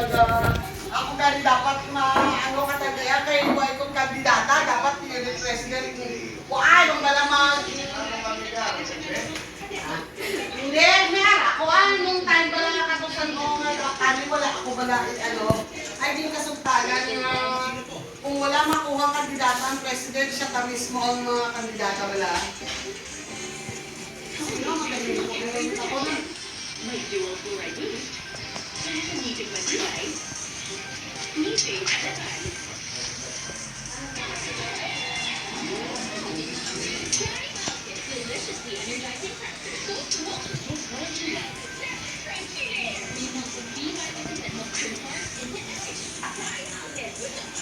talaga. Ako gani dapat ano ka talaga kay buhay kong kandidata, dapat yung president. Why? Nung malamang. Hindi, meron. Ako nung time ko lang nakatusan ko kami wala ako wala ano. Ay di kasugtanan na kung wala makuha ang kandidata ang president, siya pa mismo ang mga kandidata wala. Sino magaling ako na. May dual right boost. Meeting my device. Meeting device. Deliciously energizing breakfast. So cool. We want some B vitamins and help your heart and energy. Try out it with the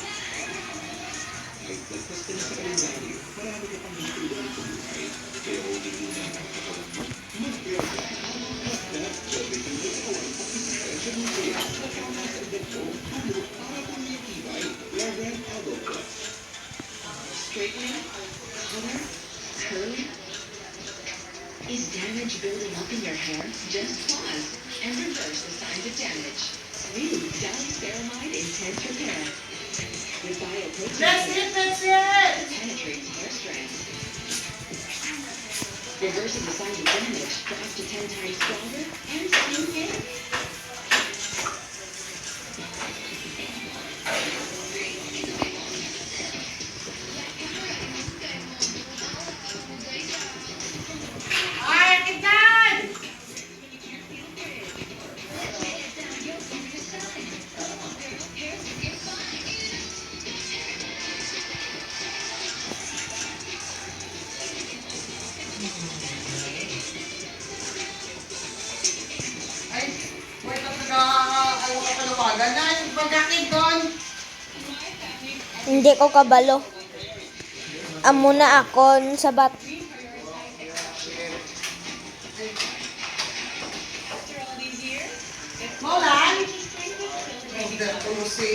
straightening, color, curling. Is damage building up in your hair? Just pause and reverse the signs of damage. New Diceramide Intense Repair. With bioprotein That's it! penetrates hair strands. Reversing the signs of damage for up to 10 times stronger and skin hair. Ay, wait up ano ka panawagan na, pagkakit doon. Hindi ko kabalo. Amo na ako sa bat. Maulan? Hindi ko si...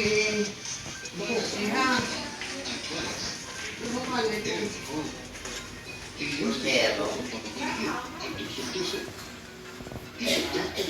Ha? Ano ka nito? Pero...